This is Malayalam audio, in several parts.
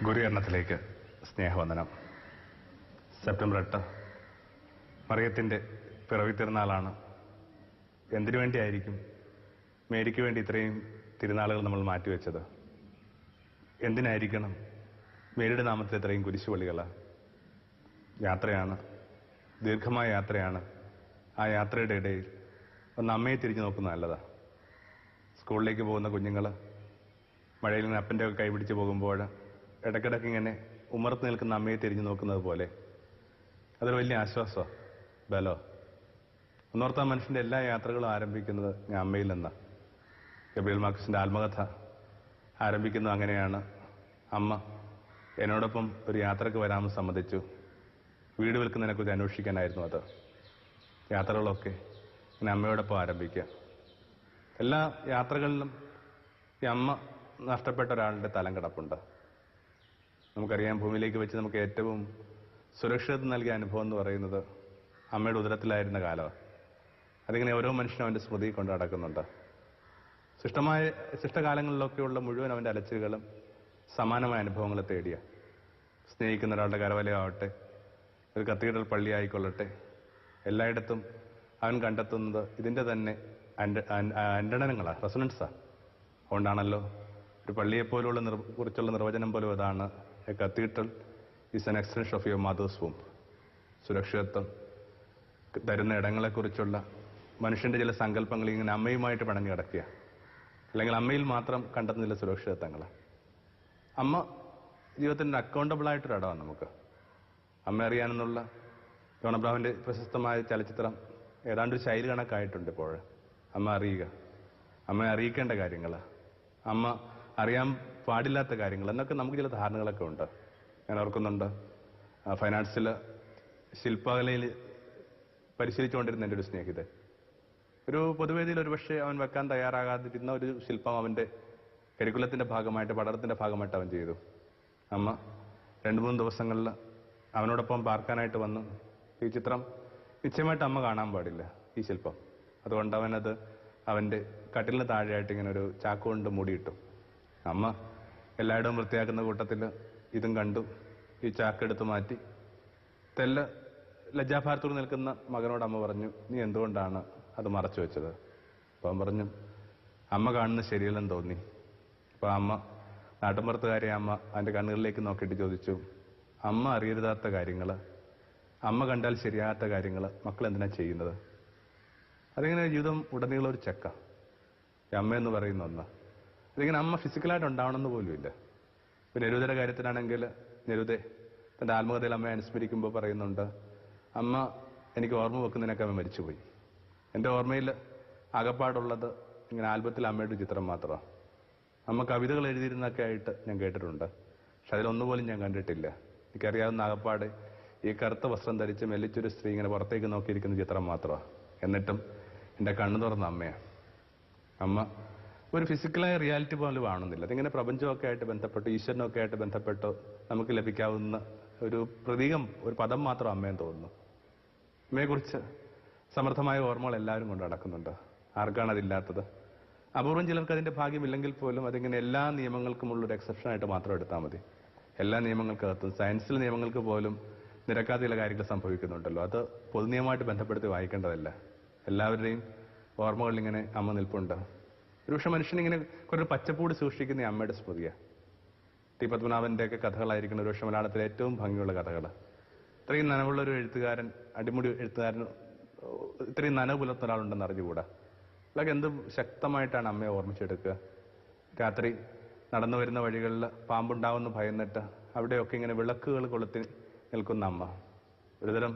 ഗുരുകരണത്തിലേക്ക് സ്നേഹവന്ദനം. സെപ്റ്റംബർ 8 മറിയത്തിൻ്റെ പിറവി തിരുനാളാണ്. എന്തിനു വേണ്ടിയായിരിക്കും മേരിക്ക് വേണ്ടി ഇത്രയും തിരുനാളുകൾ നമ്മൾ മാറ്റിവെച്ചത്? എന്തിനായിരിക്കണം മേരിയുടെ നാമത്തിൽ ഇത്രയും കുരിശുപള്ളികൾ? യാത്രയാണ്, ദീർഘമായ യാത്രയാണ്. ആ യാത്രയുടെ ഇടയിൽ ഒന്ന് അമ്മയെ തിരിഞ്ഞു നോക്കുന്നത് നല്ലതാണ്. സ്കൂളിലേക്ക് പോകുന്ന കുഞ്ഞുങ്ങൾ മഴയിൽ നിന്ന് അപ്പൻ്റെ കൈ പിടിച്ച് പോകുമ്പോൾ ഇടയ്ക്കിടയ്ക്ക് ഇങ്ങനെ ഉമ്മർത്ത് നിൽക്കുന്ന അമ്മയെ തിരിഞ്ഞു നോക്കുന്നത് പോലെ അതൊരു വലിയ ആശ്വാസമോ ബലോ. ഒന്നോർത്താൻ മനുഷ്യൻ്റെ എല്ലാ യാത്രകളും ആരംഭിക്കുന്നത് ഞാൻ അമ്മയിൽ നിന്നാണ്. ഗബ്രിയേൽ മാർക്സിൻ്റെ ആത്മകഥ ആരംഭിക്കുന്നത് അങ്ങനെയാണ്. അമ്മ എന്നോടൊപ്പം ഒരു യാത്രക്ക് വരാമെന്ന് സമ്മതിച്ചു. വീട് വിൽക്കുന്നതിനെക്കുറിച്ച് അന്വേഷിക്കാനായിരുന്നു അത്. യാത്രകളൊക്കെ ഇങ്ങനെ അമ്മയോടൊപ്പം ആരംഭിക്കുക. എല്ലാ യാത്രകളിലും ഈ അമ്മ നഷ്ടപ്പെട്ട ഒരാളുടെ തലം കിടപ്പുണ്ട്. നമുക്കറിയാം, ഭൂമിയിലേക്ക് വെച്ച് നമുക്ക് ഏറ്റവും സുരക്ഷിതത്വം നൽകിയ അനുഭവം എന്ന് പറയുന്നത് അമ്മയുടെ ഉദരത്തിലായിരുന്ന കാലമാണ്. അതിങ്ങനെ ഓരോ മനുഷ്യനും അവൻ്റെ സ്മൃതി കൊണ്ട് നടക്കുന്നുണ്ട്. ശിഷ്ടകാലങ്ങളിലൊക്കെയുള്ള മുഴുവൻ അവൻ്റെ അലച്ചിലുകളും സമാനമായ അനുഭവങ്ങളെ തേടിയ, സ്നേഹിക്കുന്ന ഒരാളുടെ കരവലയാവട്ടെ, ഒരു കത്തീഡ്രൽ പള്ളി ആയിക്കൊള്ളട്ടെ, എല്ലായിടത്തും അവൻ കണ്ടെത്തുന്നത് ഇതിൻ്റെ തന്നെ അന്വനങ്ങളാണ്, റെസൊണൻസാണ്. അതുകൊണ്ടാണല്ലോ ഒരു പള്ളിയെപ്പോലുള്ള കുറിച്ചുള്ള നിർവചനം പോലും അതാണ്: A cathedral is an extension of your mother's womb. സുരക്ഷിതത്വം തരുന്ന ഇടങ്ങളെക്കുറിച്ചുള്ള മനുഷ്യൻ്റെ ചില സങ്കല്പങ്ങൾ ഇങ്ങനെ അമ്മയുമായിട്ട് പിണഞ്ഞു കിടക്കുക, അല്ലെങ്കിൽ അമ്മയിൽ മാത്രം കണ്ടെത്തുന്ന ചില സുരക്ഷിതത്വങ്ങൾ. അമ്മ ജീവിതത്തിൻ്റെ അക്കൗണ്ടബിളായിട്ടൊരു ഇടമാണ് നമുക്ക്. അമ്മ അറിയാനെന്നുള്ള ജോൺ അബ്രഹാമിൻ്റെ പ്രശസ്തമായ ചലച്ചിത്രം ഏതാണ്ടൊരു ശൈലി കണക്കായിട്ടുണ്ട് ഇപ്പോൾ. അമ്മ അറിയുക, അമ്മയെ അറിയിക്കേണ്ട കാര്യങ്ങൾ, അമ്മ അറിയാൻ പാടില്ലാത്ത കാര്യങ്ങൾ എന്നൊക്കെ നമുക്ക് ചില ധാരണകളൊക്കെ ഉണ്ട്. ഞാൻ ഓർക്കുന്നുണ്ട്, ഫൈൻ ആർട്സിൽ ശില്പകലയിൽ പരിശീലിച്ചുകൊണ്ടിരുന്ന എൻ്റെ ഒരു സ്നേഹിതൻ ഒരു പൊതുവേദിയിൽ ഒരുപക്ഷെ അവൻ വെക്കാൻ തയ്യാറാകാതിരുന്ന ഒരു ശില്പം അവൻ്റെ കരിക്കുലത്തിൻ്റെ ഭാഗമായിട്ട്, പഠനത്തിൻ്റെ ഭാഗമായിട്ട് അവൻ ചെയ്തു. അമ്മ 2-3 ദിവസങ്ങളിൽ അവനോടൊപ്പം പാർക്കാനായിട്ട് വന്നു. ഈ ചിത്രം നിശ്ചയമായിട്ട് അമ്മ കാണാൻ പാടില്ല, ഈ ശില്പം. അതുകൊണ്ട് അവനത് അവൻ്റെ കട്ടിലിന് താഴെയായിട്ട് ഇങ്ങനെ ഒരു ചാക്കുകൊണ്ട് മൂടിയിട്ടു. അമ്മ എല്ലായിടവും വൃത്തിയാക്കുന്ന കൂട്ടത്തിൽ ഇതും കണ്ടു. ഈ ചാക്കെടുത്ത് മാറ്റി ലജ്ജാഭാരത്തോട് നിൽക്കുന്ന മകനോട് അമ്മ പറഞ്ഞു, നീ എന്തുകൊണ്ടാണ് അത് മറച്ചു വെച്ചത്? അപ്പം അവൻ പറഞ്ഞു, അമ്മ കാണുന്നത് ശരിയല്ലെന്ന് തോന്നി. അപ്പോൾ അമ്മ, നാട്ടുമ്പുറത്തുകാരെ അമ്മ അവൻ്റെ കണ്ണുകളിലേക്ക് നോക്കിയിട്ട് ചോദിച്ചു, അമ്മ അറിയരുതാത്ത കാര്യങ്ങൾ, അമ്മ കണ്ടാൽ ശരിയാകാത്ത കാര്യങ്ങൾ മക്കൾ എന്തിനാ ചെയ്യുന്നത്? അതിങ്ങനെ ജീവിതം ഉടനീളം ഒരു ചെക്ക. അമ്മയെന്ന് പറയുന്ന ഒന്ന് അതിങ്ങനെ അമ്മ ഫിസിക്കലായിട്ട് ഉണ്ടാവണമെന്ന് പോലുമില്ല. ഇപ്പം നെരുതയുടെ കാര്യത്തിലാണെങ്കിൽ നെരുതെ തൻ്റെ ആത്മകഥയിൽ അമ്മയെ അനുസ്മരിക്കുമ്പോൾ പറയുന്നുണ്ട്, അമ്മ എനിക്ക് ഓർമ്മ വെക്കുന്നതിനൊക്കെ അമ്മ മരിച്ചുപോയി. എൻ്റെ ഓർമ്മയിൽ ആകപ്പാടുള്ളത് ഇങ്ങനെ ആൽബത്തിൽ അമ്മയുടെ ചിത്രം മാത്രമാണ്. അമ്മ കവിതകൾ എഴുതിയിരുന്നൊക്കെ ആയിട്ട് ഞാൻ കേട്ടിട്ടുണ്ട്, പക്ഷെ അതിലൊന്നുപോലും ഞാൻ കണ്ടിട്ടില്ല. എനിക്കറിയാവുന്ന ആകപ്പാട് ഈ കറുത്ത വസ്ത്രം ധരിച്ച് മെല്ലിച്ചൊരു സ്ത്രീ ഇങ്ങനെ പുറത്തേക്ക് നോക്കിയിരിക്കുന്ന ചിത്രം മാത്രമാണ്. എന്നിട്ടും എൻ്റെ കണ്ണു തുറന്ന അമ്മയാണ്. അമ്മ ഒരു ഫിസിക്കലായ റിയാലിറ്റി പോലും കാണുന്നില്ല. അതിങ്ങനെ പ്രപഞ്ചമൊക്കെ ആയിട്ട് ബന്ധപ്പെട്ട്, ഈശ്വരനൊക്കെ ആയിട്ട് ബന്ധപ്പെട്ട് നമുക്ക് ലഭിക്കാവുന്ന ഒരു പ്രതീകം, ഒരു പദം മാത്രം അമ്മയെന്ന് തോന്നുന്നു. അമ്മയെക്കുറിച്ച് സമൃദ്ധമായ ഓർമ്മകൾ എല്ലാവരും കൊണ്ട് നടക്കുന്നുണ്ട്. ആർക്കാണ് അതില്ലാത്തത്? അപൂർവം ചിലർക്ക് അതിൻ്റെ ഭാഗ്യമില്ലെങ്കിൽ പോലും അതിങ്ങനെ എല്ലാ നിയമങ്ങൾക്കുമുള്ളൊരു എക്സെപ്ഷനായിട്ട് മാത്രം എടുത്താൽ മതി. എല്ലാ നിയമങ്ങൾക്കകത്തും, സയൻസിലെ നിയമങ്ങൾക്ക് പോലും നിരക്കാത്ത ചില കാര്യങ്ങൾ സംഭവിക്കുന്നുണ്ടല്ലോ. അത് പൊതുനിയമമായിട്ട് ബന്ധപ്പെടുത്തി വായിക്കേണ്ടതല്ല. എല്ലാവരുടെയും ഓർമ്മകളിൽ ഇങ്ങനെ അമ്മ നിൽപ്പുണ്ട്. ഒരുപക്ഷെ മനുഷ്യനിങ്ങനെ കുറേ പച്ചപ്പൂടി സൂക്ഷിക്കുന്ന അമ്മയുടെ സ്മൃതിയാണ്. ടി പത്മനാഭൻ്റെയൊക്കെ കഥകളായിരിക്കണം ഒരുപക്ഷെ മലയാളത്തിലെ ഏറ്റവും ഭംഗിയുള്ള കഥകൾ. ഇത്രയും നനവുള്ളൊരു എഴുത്തുകാരൻ, അടിമുടി എഴുത്തുകാരൻ, ഇത്രയും നനവ് പുലർത്തുന്ന ഒരാളുണ്ടെന്ന് അറിഞ്ഞുകൂടാ. അതൊക്കെ എന്ത് ശക്തമായിട്ടാണ് അമ്മയെ ഓർമ്മിച്ചെടുക്കുക. രാത്രി നടന്നു വരുന്ന വഴികളിൽ പാമ്പുണ്ടാവുമെന്ന് ഭയന്നിട്ട് അവിടെയൊക്കെ ഇങ്ങനെ വിളക്കുകൾ കൊളുത്തി നിൽക്കുന്ന അമ്മ. ഒരുതരം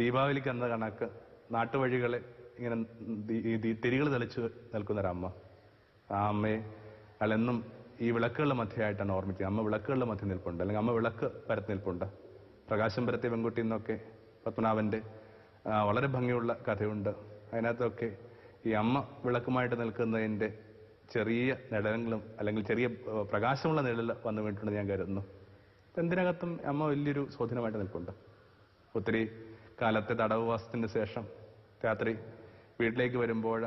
ദീപാവലിക്ക് എന്ന കണക്ക് നാട്ടുവഴികളെ ഇങ്ങനെ തിരികൾ തെളിച്ച് നിൽക്കുന്നൊരമ്മ. ആ അമ്മയെ അയാളെന്നും ഈ വിളക്കുകളുടെ മധ്യയായിട്ടാണ് ഓർമ്മിക്കുക. അമ്മ വിളക്കുകളുടെ മധ്യ നിൽപ്പുണ്ട്, അല്ലെങ്കിൽ അമ്മ വിളക്ക് പരത്തി നിൽപ്പുണ്ട്. പ്രകാശം പരത്തിയ പെൺകുട്ടി എന്നൊക്കെ പത്മനാഭൻ്റെ വളരെ ഭംഗിയുള്ള കഥയുണ്ട്. അതിനകത്തൊക്കെ ഈ അമ്മ വിളക്കുമായിട്ട് നിൽക്കുന്നതിൻ്റെ ചെറിയ നിഴലങ്ങളും, അല്ലെങ്കിൽ ചെറിയ പ്രകാശമുള്ള നിഴൽ വന്നു വീണിട്ടുണ്ടെന്ന് ഞാൻ കരുതുന്നു. എന്തിനകത്തും അമ്മ വലിയൊരു സ്വാധീനമായിട്ട് നിൽപ്പുണ്ട്. ഒത്തിരി കാലത്തെ തടവുവാസത്തിന് ശേഷം രാത്രി വീട്ടിലേക്ക് വരുമ്പോൾ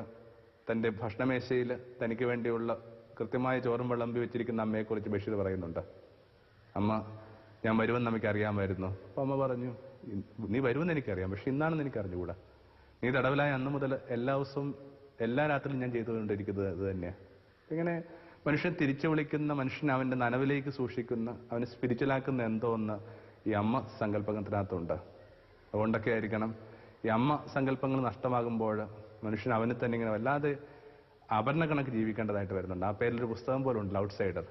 തൻ്റെ ഭക്ഷണമേശയിൽ തനിക്ക് വേണ്ടിയുള്ള കൃത്യമായ ചോറും വിളമ്പി വെച്ചിരിക്കുന്ന അമ്മയെക്കുറിച്ച് ബഷീർ പറയുന്നുണ്ട്. അമ്മ, ഞാൻ വരുമെന്ന് അമ്മയ്ക്ക് അറിയാമായിരുന്നു. അപ്പം അമ്മ പറഞ്ഞു, നീ വരുമെന്ന് എനിക്കറിയാം, പക്ഷെ ഇന്നാണെന്ന് എനിക്ക് അറിഞ്ഞുകൂടാ. നീ തടവിലായ അന്ന് മുതൽ എല്ലാ ദിവസവും എല്ലാ രാത്രിയിലും ഞാൻ ചെയ്തുകൊണ്ടിരിക്കുന്നത് അത് തന്നെയാണ്. ഇങ്ങനെ മനുഷ്യൻ തിരിച്ചു വിളിക്കുന്ന, മനുഷ്യൻ അവന്റെ നനവിലേക്ക് സൂക്ഷിക്കുന്ന, അവനെ സ്പിരിച്വലാക്കുന്ന എന്തോ ഒന്ന് ഈ അമ്മ സങ്കല്പത്തിനകത്തുണ്ട്. അതുകൊണ്ടൊക്കെ ആയിരിക്കണം ഈ അമ്മ സങ്കല്പങ്ങൾ നഷ്ടമാകുമ്പോൾ മനുഷ്യൻ അവനെ തന്നെ ഇങ്ങനെ വല്ലാതെ അപരനെ കണക്ക് ജീവിക്കേണ്ടതായിട്ട് വരുന്നുണ്ട്. ആ പേരിലൊരു പുസ്തകം പോലും ഉണ്ട്, ഔട്ട് സൈഡർ,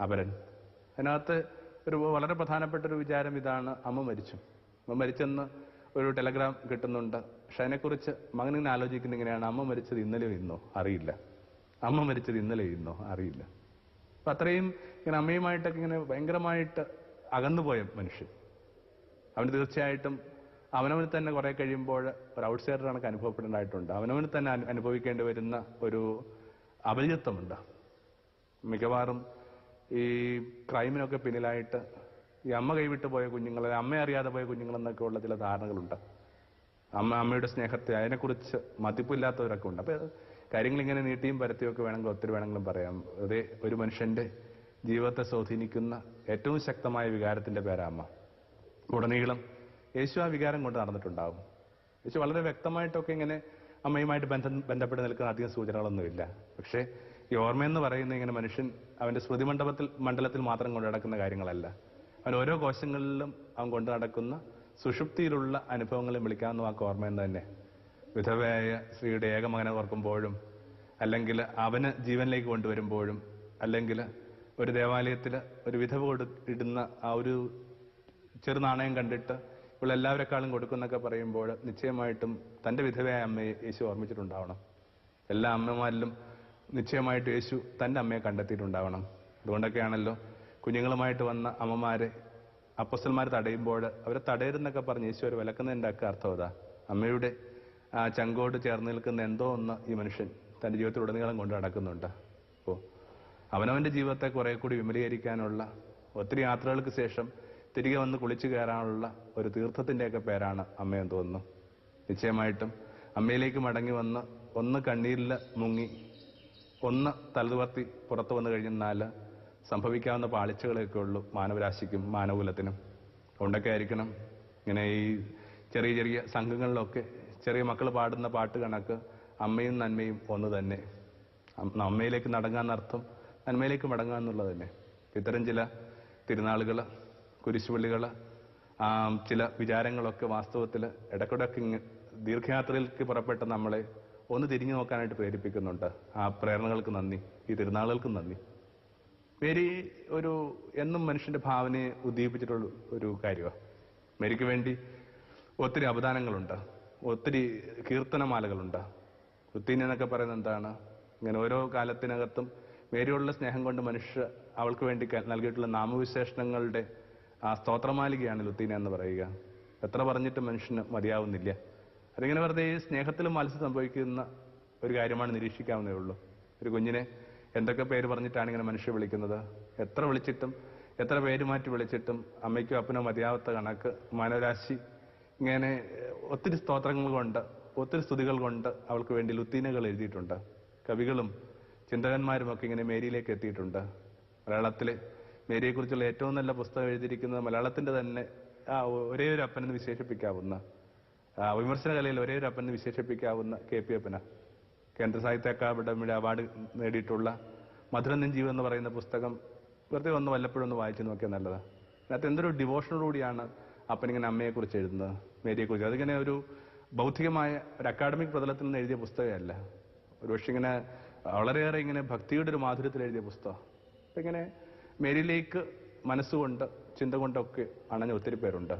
അപരൻ. അതിനകത്ത് ഒരു വളരെ പ്രധാനപ്പെട്ട ഒരു വിചാരം ഇതാണ്: അമ്മ മരിച്ചു. അമ്മ മരിച്ചെന്ന് ഒരു ടെലഗ്രാം കിട്ടുന്നുണ്ട്. പക്ഷെ അതിനെക്കുറിച്ച് മകനിങ്ങനെ ആലോചിക്കുന്ന ഇങ്ങനെയാണ്: അമ്മ മരിച്ചത് ഇന്നലെയോ ഇന്നോ അറിയില്ല, അമ്മ മരിച്ചത് ഇന്നലെയോ ഇന്നോ അറിയില്ല. അപ്പൊ അത്രയും ഇങ്ങനെ അമ്മയുമായിട്ടൊക്കെ ഇങ്ങനെ ഭയങ്കരമായിട്ട് അകന്നുപോയ മനുഷ്യൻ, അവന് തീർച്ചയായിട്ടും അവനവന് തന്നെ കുറെ കഴിയുമ്പോൾ ഒരു ഔട്ട് സൈഡർ കണക്ക് അനുഭവപ്പെടേണ്ടതായിട്ടുണ്ട്. അവനവന് തന്നെ അനുഭവിക്കേണ്ടി വരുന്ന ഒരു അപരിചിത്വമുണ്ട്. മിക്കവാറും ഈ ക്രൈമിനൊക്കെ പിന്നിലായിട്ട് ഈ അമ്മ കൈവിട്ട് പോയ കുഞ്ഞുങ്ങൾ, അമ്മ അറിയാതെ പോയ കുഞ്ഞുങ്ങളെന്നൊക്കെ ഉള്ള ചില ധാരണകളുണ്ട്. അമ്മയുടെ സ്നേഹത്തെ അതിനെക്കുറിച്ച് മതിപ്പില്ലാത്തവരൊക്കെ ഉണ്ട്. അപ്പൊ കാര്യങ്ങളിങ്ങനെ നീട്ടിയും പരത്തിയൊക്കെ വേണമെങ്കിൽ ഒത്തിരി വേണമെങ്കിലും പറയാം. അതേ ഒരു മനുഷ്യന്റെ ജീവിതത്തെ സ്വാധീനിക്കുന്ന ഏറ്റവും ശക്തമായ വികാരത്തിന്റെ പേരാ അമ്മ. ഉടനീളം യേശു ആ വികാരം കൊണ്ട് നടന്നിട്ടുണ്ടാവും. യേശു വളരെ വ്യക്തമായിട്ടൊക്കെ ഇങ്ങനെ അമ്മയുമായിട്ട് ബന്ധപ്പെട്ട് നിൽക്കുന്ന അധികം സൂചനകളൊന്നുമില്ല. പക്ഷേ ഈ ഓർമ്മയെന്ന് പറയുന്ന ഇങ്ങനെ മനുഷ്യൻ അവന്റെ സ്മൃതി മണ്ഡലത്തിൽ മാത്രം കൊണ്ടു നടക്കുന്ന കാര്യങ്ങളല്ല. അവൻ ഓരോ കോശങ്ങളിലും അവൻ കൊണ്ടു നടക്കുന്ന സുഷുപ്തിയിലുള്ള അനുഭവങ്ങളെ വിളിക്കാവുന്ന വാക്ക് ഓർമ്മയെന്ന് തന്നെ. വിധവയായ സ്ത്രീയുടെ ഏകമകനെ ഓർക്കുമ്പോഴും, അല്ലെങ്കിൽ അവന് ജീവനിലേക്ക് കൊണ്ടുവരുമ്പോഴും, അല്ലെങ്കിൽ ഒരു ദേവാലയത്തിൽ ഒരു വിധവ ഇടുന്ന ആ ഒരു ചെറു നാണയം കണ്ടിട്ട് ഇപ്പോൾ എല്ലാവരെക്കാളും കൊടുക്കുന്നൊക്കെ പറയുമ്പോൾ നിശ്ചയമായിട്ടും തന്റെ വിധവയായ അമ്മയെ യേശു ഓർമ്മിച്ചിട്ടുണ്ടാവണം. എല്ലാ അമ്മമാരിലും നിശ്ചയമായിട്ട് യേശു തന്റെ അമ്മയെ കണ്ടെത്തിയിട്ടുണ്ടാവണം. അതുകൊണ്ടൊക്കെയാണല്ലോ കുഞ്ഞുങ്ങളുമായിട്ട് വന്ന അമ്മമാരെ അപ്പോസ്തലന്മാർ തടയുമ്പോൾ അവരെ തടയരുന്നൊക്കെ പറഞ്ഞ് യേശു അവരെ വിലക്കുന്നതിൻ്റെ ഒക്കെ അർത്ഥം അതാ. അമ്മയുടെ ആ ചങ്കോട് ചേർന്ന് നിൽക്കുന്ന എന്തോ ഒന്ന് ഈ മനുഷ്യൻ തന്റെ ജീവിതത്തിൽ ഉടനീളം കൊണ്ട് നടക്കുന്നുണ്ട്. അപ്പോൾ അവനവന്റെ ജീവിതത്തെ കുറെ കൂടി വിമലീകരിക്കാനുള്ള, ഒത്തിരി യാത്രകൾക്ക് ശേഷം തിരികെ വന്ന് കുളിച്ചു കയറാനുള്ള ഒരു തീർത്ഥത്തിന്റെയൊക്കെ പേരാണ് അമ്മയെന്ന് തോന്നുന്നു. നിശ്ചയമായിട്ടും അമ്മയിലേക്ക് മടങ്ങി വന്ന് ഒന്ന് കണ്ണീരിൽ മുങ്ങി ഒന്ന് തലതുവർത്തി പുറത്തു വന്നു കഴിഞ്ഞാൽ സംഭവിക്കാവുന്ന പാളിച്ചകളൊക്കെ ഉള്ളൂ മാനവരാശിക്കും മാനവകുലത്തിനും. അതുകൊണ്ടൊക്കെ ആയിരിക്കണം ഇങ്ങനെ ഈ ചെറിയ ചെറിയ സംഘങ്ങളിലൊക്കെ ചെറിയ മക്കൾ പാടുന്ന പാട്ട് കണക്ക് അമ്മയും നന്മയും ഒന്ന് തന്നെ. അമ്മയിലേക്ക് മടങ്ങാന്നർത്ഥം നന്മയിലേക്ക് മടങ്ങുക എന്നുള്ളത് തന്നെ. ഇത്തരം ചില തിരുനാളുകൾ, കുരിശുപള്ളികൾ, ചില വിചാരങ്ങളൊക്കെ വാസ്തവത്തിൽ ഇടയ്ക്കിടയ്ക്ക് ദീർഘയാത്രയിലേക്ക് പുറപ്പെട്ട നമ്മളെ ഒന്ന് തിരിഞ്ഞു നോക്കാനായിട്ട് പ്രേരിപ്പിക്കുന്നുണ്ട്. ആ പ്രേരണകൾക്ക് നന്ദി, ഈ തിരുനാളുകൾക്ക് നന്ദി. മേരി എന്നും മനുഷ്യന്റെ ഭാവനയെ ഉദ്ദീപിച്ചിട്ടുള്ള ഒരു കാര്യമാണ്. മേരിക്ക് വേണ്ടി ഒത്തിരി അവദാനങ്ങളുണ്ട്, ഒത്തിരി കീർത്തനമാലകളുണ്ട്. ലുത്തീന എന്നൊക്കെ പറയുന്നത് എന്താണ്? ഇങ്ങനെ ഓരോ കാലത്തിനകത്തും മേരിയോടുള്ള സ്നേഹം കൊണ്ട് മനുഷ്യ അവൾക്ക് വേണ്ടി നൽകിയിട്ടുള്ള നാമവിശേഷണങ്ങളുടെ ആ സ്തോത്രമാലികയാണ് ലുത്തീന എന്ന് പറയുക. എത്ര പറഞ്ഞിട്ട് മനുഷ്യന് മതിയാവുന്നില്ല. അതിങ്ങനെ വെറുതെ സ്നേഹത്തിലും മത്സ്യം സംഭവിക്കുന്ന ഒരു കാര്യമാണ് നിരീക്ഷിക്കാവുന്നേ ഉള്ളൂ. ഒരു കുഞ്ഞിനെ എന്തൊക്കെ പേര് പറഞ്ഞിട്ടാണ് ഇങ്ങനെ മനുഷ്യ വിളിക്കുന്നത്? എത്ര വിളിച്ചിട്ടും എത്ര പേര് മാറ്റി വിളിച്ചിട്ടും അമ്മയ്ക്കോ അപ്പനോ മതിയാവാത്ത കണക്ക് മാനവരാശി ഇങ്ങനെ ഒത്തിരി സ്തോത്രങ്ങൾ കൊണ്ട്, ഒത്തിരി സ്തുതികൾ കൊണ്ട് അവൾക്ക് വേണ്ടി ലുത്തീനകൾ എഴുതിയിട്ടുണ്ട്. കവികളും ചിന്തകന്മാരും ഒക്കെ ഇങ്ങനെ മേരിയിലേക്ക് എത്തിയിട്ടുണ്ട്. മലയാളത്തിലെ മേരിയെക്കുറിച്ചുള്ള ഏറ്റവും നല്ല പുസ്തകം എഴുതിയിരിക്കുന്നത് മലയാളത്തിന്റെ തന്നെ ഒരേ ഒരു അപ്പനെന്ന് വിശേഷിപ്പിക്കാവുന്ന, വിമർശന കലയിൽ ഒരേ ഒരു അപ്പനെന്ന് വിശേഷിപ്പിക്കാവുന്ന KP അപ്പന. കേന്ദ്ര സാഹിത്യ അക്കാദമിയുടെ അവാർഡ് നേടിയിട്ടുള്ള മധുരം നെഞ്ചീവ് എന്ന് പറയുന്ന പുസ്തകം വെറുതെ ഒന്ന് വല്ലപ്പോഴും ഒന്ന് വായിച്ചു നോക്കിയാൽ നല്ലതാണ്. അതിനകത്ത് എന്തൊരു ഡിവോഷനോടുകൂടിയാണ് അപ്പനിങ്ങനെ അമ്മയെക്കുറിച്ച് എഴുതുന്നത്, മേരിയെക്കുറിച്ച്. അതിങ്ങനെ ഒരു ഭൗതികമായ ഒരു അക്കാഡമിക് പ്രതലത്തിൽ നിന്ന് എഴുതിയ പുസ്തകമല്ല. ഒരുപക്ഷെ ഇങ്ങനെ വളരെയേറെ ഇങ്ങനെ ഭക്തിയുടെ ഒരു മാധുര്യത്തിൽ എഴുതിയ പുസ്തകം. അപ്പം ഇങ്ങനെ മേരിയിലേക്ക് മനസ്സുകൊണ്ട് ചിന്ത കൊണ്ടൊക്കെ അണഞ്ഞ ഒത്തിരി പേരുണ്ട്.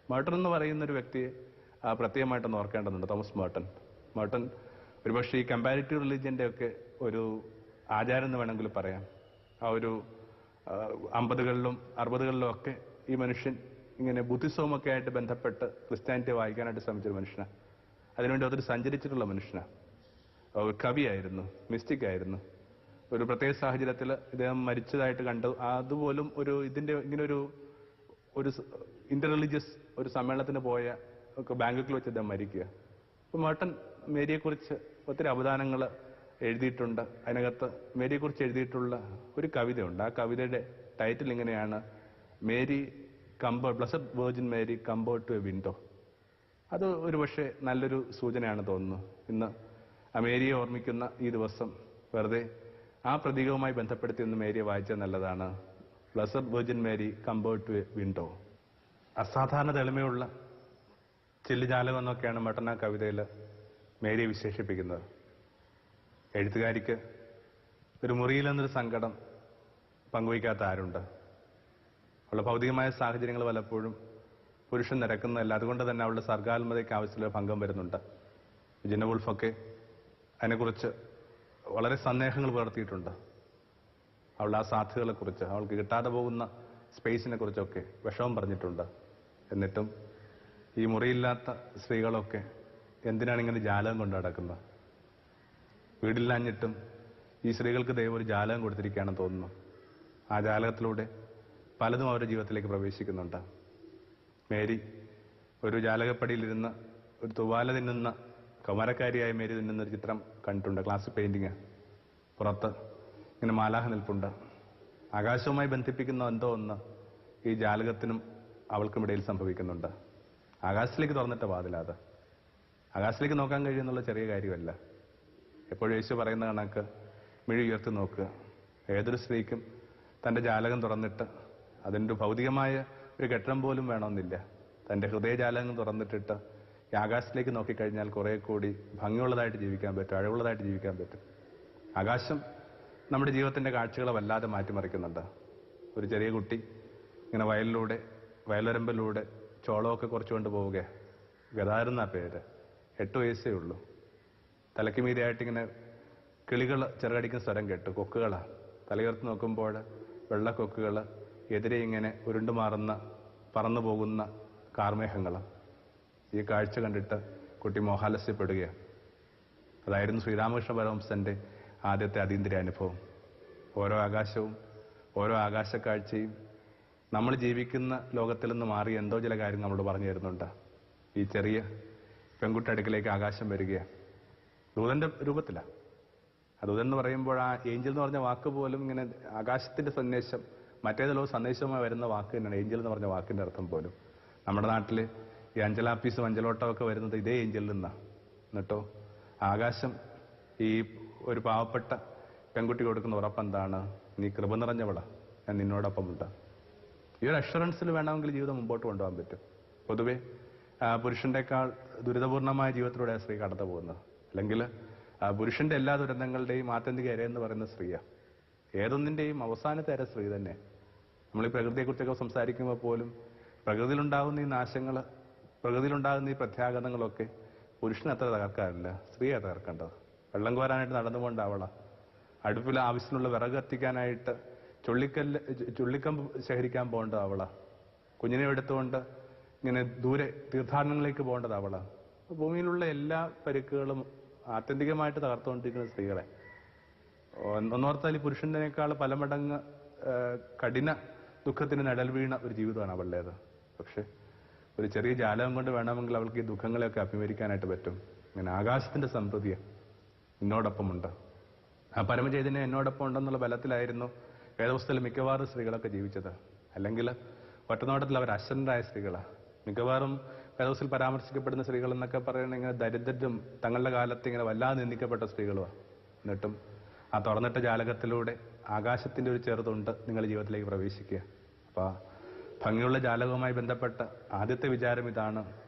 മേർട്ടൺ എന്ന് പറയുന്ന ഒരു വ്യക്തിയെ പ്രത്യേകമായിട്ടൊന്ന് ഓർക്കേണ്ടതുണ്ട്. തോമസ് മേർട്ടൺ ഒരുപക്ഷെ ഈ കമ്പാരിറ്റീവ് റിലീജിയന്റെ ഒക്കെ ഒരു ആചാരം എന്ന് വേണമെങ്കിൽ പറയാം. ആ ഒരു 50കളിലും 60കളിലും ഒക്കെ ഈ മനുഷ്യൻ ഇങ്ങനെ ബുദ്ധിസവുമൊക്കെ ആയിട്ട് ബന്ധപ്പെട്ട് ക്രിസ്ത്യാനിറ്റി വായിക്കാനായിട്ട് ശ്രമിച്ചൊരു മനുഷ്യനാണ്. അതിനുവേണ്ടി ഒത്തിരി സഞ്ചരിച്ചിട്ടുള്ള മനുഷ്യനാണ്. കവിയായിരുന്നു, മിസ്റ്റിക് ആയിരുന്നു. ഒരു പ്രത്യേക സാഹചര്യത്തിൽ ഇദ്ദേഹം മരിച്ചതായിട്ട് കണ്ടു. അതുപോലും ഇതിന്റെ ഇങ്ങനെ ഒരു ഇന്റർ റിലീജിയസ് ഒരു സമ്മേളനത്തിന് പോയ ബാങ്കോക്കിൽ വെച്ച് ഇദ്ദേഹം മരിക്കുക. അപ്പൊ മേർട്ടൺ മേരിയെക്കുറിച്ച് ഒത്തിരി അവദാനങ്ങൾ എഴുതിയിട്ടുണ്ട്. അതിനകത്ത് മേരിയെക്കുറിച്ച് എഴുതിയിട്ടുള്ള ഒരു കവിതയുണ്ട്. ആ കവിതയുടെ ടൈറ്റിൽ ഇങ്ങനെയാണ്: Mary compared, blessed virgin Mary compared to a window. അത് ഒരു പക്ഷേ നല്ലൊരു സൂചനയാണ് തോന്നുന്നു. ഇന്ന് ആ മേരിയെ ഓർമ്മിക്കുന്ന ഈ ദിവസം വെറുതെ ആ പ്രതീകവുമായി ബന്ധപ്പെടുത്തി ഒന്ന് മേരിയെ വായിച്ചാൽ നല്ലതാണ്. Blessed virgin Mary compared to a window. അസാധാരണ തെളിമയുള്ള ചില്ലുജാലകം എന്നൊക്കെയാണ് മട്ടന്ന കവിതയിൽ മേരിയെ വിശേഷിപ്പിക്കുന്നത്. എഴുത്തുകാരിക്ക് ഒരു മുറിയിലെന്നൊരു സങ്കടം പങ്കുവയ്ക്കാത്ത ആരുണ്ട്? അവളുടെ ഭൗതികമായ സാഹചര്യങ്ങൾ പലപ്പോഴും പുരുഷൻ നിരക്കുന്നതല്ല. അതുകൊണ്ട് തന്നെ അവളുടെ സർഗാത്മകതയ്ക്ക് ആവശ്യമുള്ള ഭംഗം വരുന്നുണ്ട്. വിർജിനിയ വുൾഫൊക്കെ അതിനെക്കുറിച്ച് വളരെ സന്ദേഹങ്ങൾ പുലർത്തിയിട്ടുണ്ട്. അവളുടെ ആ സാധ്യതകളെക്കുറിച്ച്, അവൾക്ക് കിട്ടാതെ പോകുന്ന സ്പേസിനെ കുറിച്ചൊക്കെ വിഷമം പറഞ്ഞിട്ടുണ്ട്. എന്നിട്ടും ഈ മുറിയില്ലാത്ത സ്ത്രീകളൊക്കെ എന്തിനാണ് ഇങ്ങനെ ജാലകം കൊണ്ട് നടക്കുന്നത്? വീടില്ലാഞ്ഞിട്ടും ഈ സ്ത്രീകൾക്ക് ദൈവം ഒരു ജാലകം കൊടുത്തിരിക്കുകയാണെന്ന് തോന്നുന്നു. ആ ജാലകത്തിലൂടെ പലതും അവരുടെ ജീവിതത്തിലേക്ക് പ്രവേശിക്കുന്നുണ്ട്. മേരി ഒരു ജാലകപ്പടിയിലിരുന്ന് ഒരു തുവാല തിന്നുന്ന കൗമാരക്കാരിയായ മേരി തിന്നുന്ന ഒരു ചിത്രം കണ്ടിട്ടുണ്ട്. Classic painting. പുറത്ത് ഇങ്ങനെ മാലാഹ നിൽപ്പുണ്ട്. ആകാശവുമായി ബന്ധിപ്പിക്കുന്ന എന്തോ ഒന്ന് ഈ ജാലകത്തിനും അവൾക്കുമിടയിൽ സംഭവിക്കുന്നുണ്ട്. ആകാശത്തിലേക്ക് തുറന്നിട്ട വാതിലാത്. ആകാശത്തിലേക്ക് നോക്കാൻ കഴിയുന്നുള്ള ചെറിയ കാര്യമല്ല. എപ്പോഴും യേശു പറയുന്ന കണക്ക് മിഴി ഉയർത്തി നോക്കുക. ഏതൊരു സ്ത്രീക്കും തൻ്റെ ജാലകം തുറന്നിട്ട്, അതിൻ്റെ ഭൗതികമായ ഒരു കെട്ടിടം പോലും വേണമെന്നില്ല, തൻ്റെ ഹൃദയജാലകം തുറന്നിട്ടിട്ട് ഈ ആകാശത്തിലേക്ക് നോക്കിക്കഴിഞ്ഞാൽ കുറേ കൂടി ഭംഗിയുള്ളതായിട്ട് ജീവിക്കാൻ പറ്റും, അഴകുള്ളതായിട്ട് ജീവിക്കാൻ പറ്റും. ആകാശം നമ്മുടെ ജീവിതത്തിൻ്റെ കാഴ്ചകളെ വല്ലാതെ മാറ്റിമറിക്കുന്നുണ്ട്. ഒരു ചെറിയ കുട്ടി ഇങ്ങനെ വയൽവരമ്പിലൂടെ ചോളമൊക്കെ കുറച്ചുകൊണ്ട് പോവുക. ഗതാരെന്നാ പേര്. 8 വയസ്സേ ഉള്ളൂ. തലയ്ക്ക് മീതിയായിട്ടിങ്ങനെ കിളികൾ ചിറകടിക്കുന്ന സ്വരം കേട്ടു. കൊക്കുകളാണ്. തലയുയർത്തി നോക്കുമ്പോൾ വെള്ളക്കൊക്കുകൾ, എതിരെ ഇങ്ങനെ ഉരുണ്ടുമാറുന്ന പറന്നു പോകുന്ന കാർമേഘങ്ങൾ. ഈ കാഴ്ച കണ്ടിട്ട് കുട്ടി മോഹാലസ്യപ്പെടുകയാണ്. അതായിരുന്നു ശ്രീരാമകൃഷ്ണ പരമഹംസന്റെ ആദ്യത്തെ അതീന്ദ്രിയ അനുഭവം. ഓരോ ആകാശവും ഓരോ ആകാശക്കാഴ്ചയും നമ്മൾ ജീവിക്കുന്ന ലോകത്തിൽ നിന്ന് മാറി എന്തോ ചില കാര്യങ്ങൾ നമ്മളോട് പറഞ്ഞു തരുന്നുണ്ട്. ഈ ചെറിയ പെൺകുട്ടി അടുക്കിലേക്ക് ആകാശം വരികയാണ്. ദൂതന്റെ രൂപത്തിലാണ്. ആ ദൂതൻ എന്ന് പറയുമ്പോൾ ആ ഏഞ്ചൽ എന്ന് പറഞ്ഞ വാക്ക് പോലും ഇങ്ങനെ ആകാശത്തിന്റെ സന്ദേശം മറ്റേതല്ലോ സന്ദേശമായി വരുന്ന വാക്ക് തന്നെയാണ് ഏഞ്ചൽ എന്ന് പറഞ്ഞ വാക്കിന്റെ അർത്ഥം പോലും. നമ്മുടെ നാട്ടിൽ ഈ അഞ്ചലാപ്പീസും അഞ്ചലോട്ടം ഒക്കെ വരുന്നത് ഇതേ ഏഞ്ചലിൽ നിന്നാണ്. എന്നിട്ടോ ആകാശം ഈ ഒരു പാവപ്പെട്ട പെൺകുട്ടി കൊടുക്കുന്ന ഉറപ്പെന്താണ്? നീ കൃപ നിറഞ്ഞവളാ, ഞാൻ നിന്നോടൊപ്പമുണ്ട്. ഈ ഒരു അഷുറൻസിൽ വേണമെങ്കിൽ ജീവിതം മുമ്പോട്ട് കൊണ്ടുപോകാൻ പറ്റും. പൊതുവെ പുരുഷന്റെക്കാൾ ദുരിതപൂർണമായ ജീവിതത്തിലൂടെ സ്ത്രീ കടന്നു പോകുന്നത്. അല്ലെങ്കിൽ പുരുഷന്റെ എല്ലാ ദുരന്തങ്ങളുടെയും ആത്യന്തിക ഇരയെന്ന് പറയുന്ന സ്ത്രീയാണ്. ഏതൊന്നിന്റെയും അവസാനത്തെ ഇര സ്ത്രീ തന്നെ. നമ്മൾ ഈ പ്രകൃതിയെക്കുറിച്ചൊക്കെ സംസാരിക്കുമ്പോൾ പോലും പ്രകൃതിയിലുണ്ടാകുന്ന ഈ നാശങ്ങൾ, പ്രകൃതിയിലുണ്ടാകുന്ന ഈ പ്രത്യാഘാതങ്ങളൊക്കെ പുരുഷനെ അത്ര തകർക്കാറില്ല, സ്ത്രീയെ തകർക്കേണ്ടത്. വെള്ളം കോരാനായിട്ട് നടന്നു പോകേണ്ട അടുപ്പിൽ ആവശ്യത്തിനുള്ള വിറക് കത്തിക്കാനായിട്ട് ചുള്ളിക്കമ്പ് ശേഖരിക്കാൻ പോകേണ്ടത് അവളാ. കുഞ്ഞിനെ എടുത്തുകൊണ്ട് ഇങ്ങനെ ദൂരെ തീർത്ഥാടനങ്ങളിലേക്ക് പോകേണ്ടത് അവളാ. ഭൂമിയിലുള്ള എല്ലാ പരിക്കുകളും ആത്യന്തികമായിട്ട് തകർത്തുകൊണ്ടിരിക്കുന്ന സ്ത്രീകളെ. ഒന്നോർത്താൽ ഈ പുരുഷനേക്കാൾ പല മടങ്ങ് കഠിന ദുഃഖത്തിന് നിഴൽ വീണ ഒരു ജീവിതമാണ് അവളുടേത്. പക്ഷെ ഒരു ചെറിയ ജാലകം കൊണ്ട് വേണമെങ്കിൽ അവൾക്ക് ഈ ദുഃഖങ്ങളെയൊക്കെ അഭിമുഖീകരിക്കാനായിട്ട് പറ്റും. ഇങ്ങനെ ആകാശത്തിന്റെ സമൃദ്ധിയെ എന്നോടൊപ്പമുണ്ട്, ആ പരമചൈതന്യം എന്നോടൊപ്പം ഉണ്ടെന്നുള്ള ബലത്തിലായിരുന്നു വേദപുസ്തകത്തിൽ മിക്കവാറും സ്ത്രീകളൊക്കെ ജീവിച്ചത്. അല്ലെങ്കിൽ ഒറ്റനോട്ടത്തിൽ അവർ അശ്വരായ സ്ത്രീകളാണ്. മിക്കവാറും വേദപുസ്തകത്തിൽ പരാമർശിക്കപ്പെടുന്ന സ്ത്രീകൾ എന്നൊക്കെ പറയുന്നത് ഇങ്ങനെ ദരിദ്രരും തങ്ങളുടെ കാലത്ത് ഇങ്ങനെ വല്ലാതെ നിന്ദിക്കപ്പെട്ട സ്ത്രീകളുമാണ്. എന്നിട്ടും ആ തുറന്നിട്ട ജാലകത്തിലൂടെ ആകാശത്തിന്റെ ഒരു ചെറുതുണ്ട് നിങ്ങൾ ജീവിതത്തിലേക്ക് പ്രവേശിക്കുക. അപ്പൊ ഭംഗിയുള്ള ജാലകവുമായി ബന്ധപ്പെട്ട ആദ്യത്തെ വിചാരം ഇതാണ്: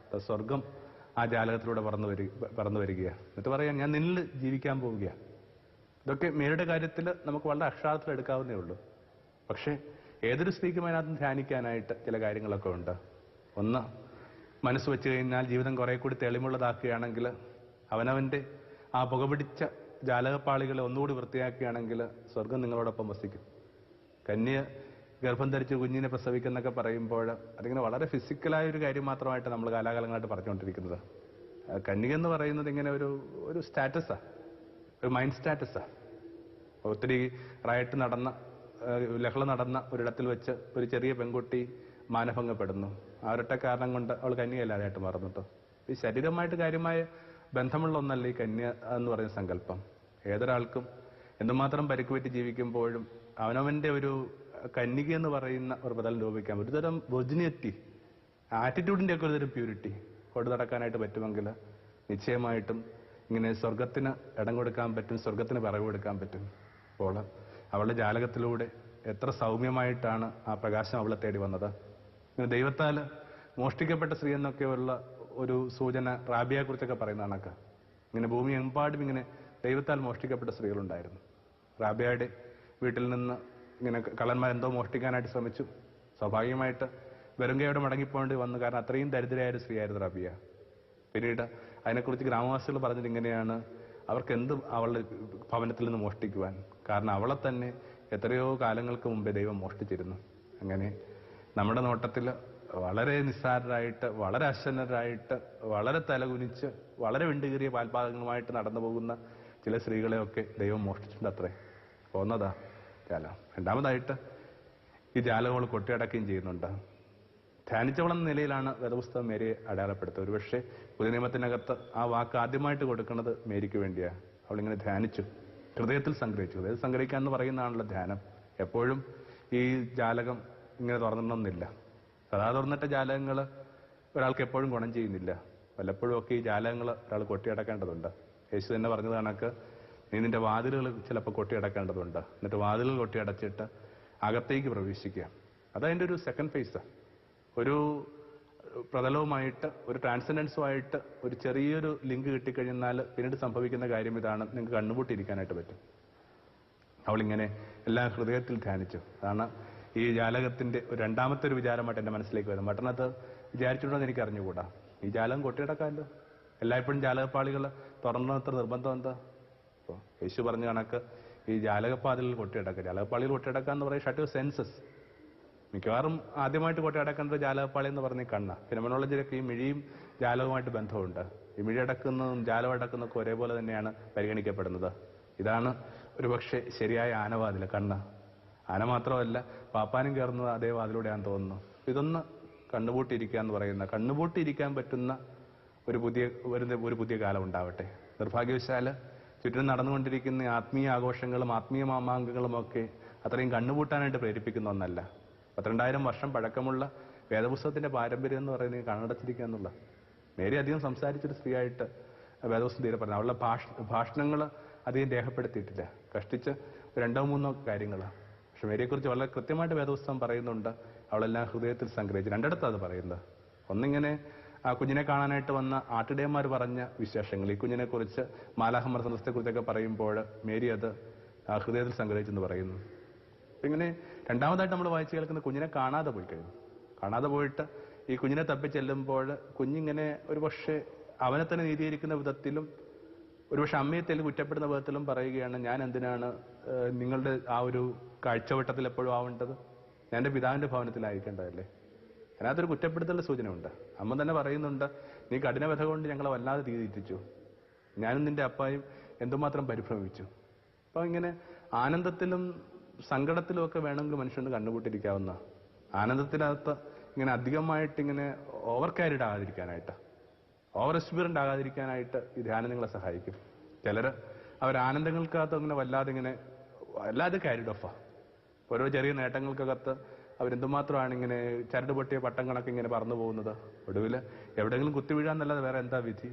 സ്വർഗം ആ ജാലകത്തിലൂടെ പറന്നു വരികയാണ്. എന്നിട്ട് പറയാൻ ഞാൻ നിന്നിൽ ജീവിക്കാൻ പോവുകയാണ്. ഇതൊക്കെ മേരിയുടെ കാര്യത്തിൽ നമുക്ക് വളരെ അക്ഷരാർത്ഥത്തിൽ എടുക്കാവുന്നേ ഉള്ളൂ. പക്ഷേ ഏതൊരു സ്ത്രീക്കും അതിനകത്ത് ധ്യാനിക്കാനായിട്ട് ചില കാര്യങ്ങളൊക്കെ ഉണ്ട്. ഒന്ന്, മനസ്സ് വെച്ച് കഴിഞ്ഞാൽ ജീവിതം കുറെ കൂടി തെളിമുള്ളതാക്കുകയാണെങ്കിൽ, അവനവന്റെ ആ പുകപിടിച്ച ജാലകപ്പാളികളെ ഒന്നുകൂടി വൃത്തിയാക്കുകയാണെങ്കിൽ സ്വർഗം നിങ്ങളോടൊപ്പം വസിക്കും. കന്യ ഗർഭം ധരിച്ച് കുഞ്ഞിനെ പ്രസവിക്കുന്നൊക്കെ പറയുമ്പോൾ അതിങ്ങനെ വളരെ ഫിസിക്കലായ ഒരു കാര്യം മാത്രമായിട്ട് നമ്മൾ കാലാകാലങ്ങളായിട്ട് പറഞ്ഞുകൊണ്ടിരിക്കുന്നത്. കന്യക എന്ന് പറയുന്നത് ഇങ്ങനെ ഒരു സ്റ്റാറ്റസാ, ഒരു മൈൻഡ് സ്റ്റാറ്റസാ. ഒത്തിരി റൈറ്റ് നടന്ന, ലഹള നടന്ന ഒരിടത്തിൽ വെച്ച് ഒരു ചെറിയ പെൺകുട്ടി മാനഭംഗപ്പെടുന്നു. ആ ഒരൊറ്റ കാരണം കൊണ്ട് അവൾ കന്യകയല്ലാതായിട്ട് മാറുന്നുട്ടോ. ഈ ശരീരമായിട്ട് കാര്യമായ ബന്ധമുള്ള ഒന്നല്ല ഈ കന്യ എന്ന് പറയുന്ന സങ്കല്പം. ഏതൊരാൾക്കും എന്തുമാത്രം പരിക്കുപറ്റി ജീവിക്കുമ്പോഴും അവനവന്റെ ഒരു കന്യക എന്ന് പറയുന്ന ഒരു പദം രൂപിക്കാം. ഒരുതരം വെർജിനിറ്റി, ആറ്റിറ്റ്യൂഡിന്റെ ഒക്കെ ഒരുതരം പ്യൂരിറ്റി കൊണ്ടു നടക്കാനായിട്ട് പറ്റുമെങ്കിൽ നിശ്ചയമായിട്ടും ഇങ്ങനെ സ്വർഗത്തിന് ഇടം കൊടുക്കാൻ പറ്റും, സ്വർഗത്തിന് പിറകു കൊടുക്കാൻ പറ്റും. അപ്പോൾ അവളുടെ ജാലകത്തിലൂടെ എത്ര സൗമ്യമായിട്ടാണ് ആ പ്രകാശം അവളെ തേടി വന്നത്. ഇങ്ങനെ ദൈവത്താൽ മോഷ്ടിക്കപ്പെട്ട സ്ത്രീ എന്നൊക്കെയുള്ള ഒരു സൂചന റാബിയെ കുറിച്ചൊക്കെ പറയുന്ന കണക്ക് ഇങ്ങനെ ഭൂമി എമ്പാടും ഇങ്ങനെ ദൈവത്താൽ മോഷ്ടിക്കപ്പെട്ട സ്ത്രീകളുണ്ടായിരുന്നു. റാബിയയുടെ വീട്ടിൽ നിന്ന് ഇങ്ങനെ കള്ളന്മാരെന്തോ മോഷ്ടിക്കാനായിട്ട് ശ്രമിച്ചു. സ്വാഭാവികമായിട്ട് വെറുങ്കയോടെ മടങ്ങിപ്പോകേണ്ടി വന്നു. കാരണം അത്രയും ദരിദ്രയായ ഒരു സ്ത്രീയായിരുന്നു റാബിയ. പിന്നീട് അതിനെക്കുറിച്ച് ഗ്രാമവാസികൾ പറഞ്ഞത് ഇങ്ങനെയാണ്, അവർക്ക് എന്ത് അവളുടെ ഭവനത്തിൽ നിന്ന് മോഷ്ടിക്കുവാൻ, കാരണം അവളെ തന്നെ എത്രയോ കാലങ്ങൾക്ക് മുമ്പേ ദൈവം മോഷ്ടിച്ചിരുന്നു. അങ്ങനെ നമ്മുടെ നോട്ടത്തിൽ വളരെ നിസ്സാരരായിട്ട്, വളരെ അശനരായിട്ട്, വളരെ തലകുനിച്ച്, വളരെ വിണ്ടുകീറിയ പാൽപാദങ്ങളുമായിട്ട് നടന്നു പോകുന്ന ചില സ്ത്രീകളെയൊക്കെ ദൈവം മോഷ്ടിച്ചിട്ടുണ്ട്. അത്രേ പോന്നതാ ജാലകം. രണ്ടാമതായിട്ട് ഈ ജാലകം അവൾ കൊട്ടിയടക്കുകയും ചെയ്യുന്നുണ്ട്. ധ്യാനിച്ചവളെന്ന നിലയിലാണ് വേദപുസ്തകം മേരിയെ അടയാളപ്പെടുത്തുക. ഒരുപക്ഷെ പുതിയ നിയമത്തിനകത്ത് ആ വാക്ക് ആദ്യമായിട്ട് കൊടുക്കുന്നത് മേരിക്ക് വേണ്ടിയാണ്. അവളിങ്ങനെ ധ്യാനിച്ചു, ഹൃദയത്തിൽ സംഗ്രഹിച്ചു. ഹൃദയത്തിൽ സംഗ്രഹിക്കുക എന്ന് പറയുന്നതാണല്ലോ ധ്യാനം. എപ്പോഴും ഈ ജാലകം ഇങ്ങനെ തുറന്നിടണമെന്നില്ല. സദാ തുറന്നിട്ട ജാലകങ്ങൾ ഒരാൾക്ക് എപ്പോഴും ഗുണം ചെയ്യുന്നില്ല. വല്ലപ്പോഴും ഒക്കെ ഈ ജാലകങ്ങൾ ഒരാൾ കൊട്ടിയടക്കേണ്ടതുണ്ട്. യേശു തന്നെ പറഞ്ഞത് കണക്ക് നീ നിന്റെ വാതിലുകൾ ചിലപ്പോൾ കൊട്ടിയടക്കേണ്ടതുണ്ട്. എന്നിട്ട് വാതിലുകൾ കൊട്ടിയടച്ചിട്ട് അകത്തേക്ക് പ്രവേശിക്കുക. അതതിൻ്റെ ഒരു സെക്കൻഡ് ഫേസ്. ഒരു പ്രതലവുമായിട്ട്, ഒരു ട്രാൻസെൻഡൻസുമായിട്ട് ഒരു ചെറിയൊരു ലിങ്ക് കിട്ടിക്കഴിഞ്ഞാൽ പിന്നീട് സംഭവിക്കുന്ന കാര്യം ഇതാണ്, നിങ്ങൾക്ക് കണ്ണുപൂട്ടിയിരിക്കാനായിട്ട് പറ്റും. അവളിങ്ങനെ എല്ലാം ഹൃദയത്തിൽ ധ്യാനിച്ചു. അതാണ് ഈ ജാലകത്തിന്റെ രണ്ടാമത്തെ ഒരു വിചാരമായിട്ട് എൻ്റെ മനസ്സിലേക്ക് വരുന്നത്. മറ്റന്നത് വിചാരിച്ചിട്ടുണ്ടെന്ന് എനിക്ക് അറിഞ്ഞുകൂടാ. ഈ ജാലകം കൊട്ടിയടക്കാമല്ലോ. എല്ലായ്പ്പോഴും ജാലകപ്പാളികൾ തുറന്നത്ര നിർബന്ധം എന്താ? അപ്പോൾ യേശു പറഞ്ഞ കണക്ക് ഈ ജാലകപ്പാതികൾ കൊട്ടിയടക്കുക. ജാലകപ്പാളികൾ കൊട്ടിയടക്കുക എന്ന് പറയുന്നത് ഷട്ട് യുവർ സെൻസസ്. മിക്കവാറും ആദ്യമായിട്ട് കൊട്ടിയടക്കേണ്ടത് ജാലകപ്പാളി എന്ന് പറഞ്ഞ കണ്ണ. ഫിനോമെനോളജിയിലൊക്കെ ഈ മിഴിയും ജാലകവുമായിട്ട് ബന്ധമുണ്ട്. ഈ മിഴി അടക്കുന്നതും ജാലകം അടക്കുന്നതൊക്കെ ഒരേപോലെ തന്നെയാണ് പരിഗണിക്കപ്പെടുന്നത്. ഇതാണ് ഒരുപക്ഷെ ശരിയായ ആനവാതിൽ, കണ്ണ്. ആന മാത്രമല്ല, പാപ്പാനും കയറുന്നത് അതേ വാതിലൂടെയാണെന്ന് തോന്നുന്നു. ഇതൊന്ന് കണ്ണുപൂട്ടിയിരിക്കുക എന്ന് പറയുന്ന, കണ്ണുപൂട്ടിയിരിക്കാൻ പറ്റുന്ന ഒരു പുതിയ കാലം ഉണ്ടാവട്ടെ. നിർഭാഗ്യവശാല് ചുറ്റിനും നടന്നുകൊണ്ടിരിക്കുന്ന ആത്മീയ ആഘോഷങ്ങളും ആത്മീയ മാമാങ്കങ്ങളും ഒക്കെ അത്രയും കണ്ണുപൂട്ടാനായിട്ട് പ്രേരിപ്പിക്കുന്ന ഒന്നല്ല. 12,000 വർഷം പഴക്കമുള്ള വേദപുസ്തകത്തിന്റെ പാരമ്പര്യം എന്ന് പറയുന്നത് കണ്ണടച്ചിരിക്കുക എന്നുള്ള. മേരി അധികം സംസാരിച്ചൊരു സ്ത്രീയായിട്ട് വേദപുസ്തകം തീരെ പറഞ്ഞു. അവളുടെ ഭാഷണങ്ങൾ അധികം രേഖപ്പെടുത്തിയിട്ടില്ല. കഷ്ടിച്ച് 2-3 കാര്യങ്ങൾ. പക്ഷെ മേരിയെക്കുറിച്ച് വളരെ കൃത്യമായിട്ട് വേദപുസ്തകം പറയുന്നുണ്ട്. അവളെല്ലാം ഹൃദയത്തിൽ സംഗ്രഹിച്ചു. രണ്ടിടത്താണ് അത് പറയുന്നത്. ഒന്നിങ്ങനെ ആ കുഞ്ഞിനെ കാണാനായിട്ട് വന്ന ആട്ടിടയന്മാർ പറഞ്ഞ വിശേഷങ്ങൾ, ഈ കുഞ്ഞിനെ കുറിച്ച് മാലാഖമാർ സന്ദർശനത്തെക്കുറിച്ചൊക്കെ പറയുമ്പോൾ മേരി അത് ഹൃദയത്തിൽ സംഗ്രഹിച്ചെന്ന് പറയുന്നു. ഇങ്ങനെ രണ്ടാമതായിട്ട് നമ്മൾ വായിച്ചു കേൾക്കുന്ന കുഞ്ഞിനെ കാണാതെ പോയി കഴിഞ്ഞു. കാണാതെ പോയിട്ട് ഈ കുഞ്ഞിനെ തപ്പി ചെല്ലുമ്പോൾ കുഞ്ഞിങ്ങനെ ഒരുപക്ഷെ അവനെ തന്നെ നീതീകരിക്കുന്ന വിധത്തിലും ഒരുപക്ഷെ അമ്മയെ തെല്ല് കുറ്റപ്പെടുന്ന വിധത്തിലും പറയുകയാണ്, ഞാൻ എന്തിനാണ് നിങ്ങളുടെ ആ ഒരു കാഴ്ചവട്ടത്തിൽ എപ്പോഴും ആവേണ്ടത്? ഞാൻ എൻ്റെ പിതാവിൻ്റെ ഭവനത്തിലായിരിക്കേണ്ടതല്ലേ? അതിനകത്തൊരു കുറ്റപ്പെടുത്തലിന്റെ സൂചനയുണ്ട്. അമ്മ തന്നെ പറയുന്നുണ്ട്, നീ കഠിനവ്യഥ കൊണ്ട് ഞങ്ങളെ വല്ലാതെ തീറ്റിച്ചു, ഞാനും നിന്റെ അപ്പായും എന്തുമാത്രം പരിഭ്രമിച്ചു. അപ്പൊ ഇങ്ങനെ ആനന്ദത്തിലും സങ്കടത്തിലും ഒക്കെ വേണമെങ്കിൽ മനുഷ്യന് കണ്ണുപൂട്ടിരിക്കാവുന്ന, ആനന്ദത്തിനകത്ത് ഇങ്ങനെ അധികമായിട്ട് ഇങ്ങനെ ഓവർ ക്യാരിഡ് ആകാതിരിക്കാനായിട്ട്, ഓവർ എക്സ്പീരിയൻഡ് ആകാതിരിക്കാനായിട്ട് ഈ ധ്യാനം നിങ്ങളെ സഹായിക്കും. ചിലർ അവർ ആനന്ദങ്ങൾക്കകത്ത് ഇങ്ങനെ വല്ലാതെ ക്യാരിഡ് ഓഫാ. ഓരോ ചെറിയ നേട്ടങ്ങൾക്കകത്ത് അവരെന്തുമാത്രമാണ് ഇങ്ങനെ ചരട് പൊട്ടിയ പട്ടം കണക്ക് ഇങ്ങനെ പറന്നു പോകുന്നത്. ഒടുവിൽ എവിടെയെങ്കിലും കുത്തിവീഴാന്നല്ലാതെ വേറെ എന്താ വിധി?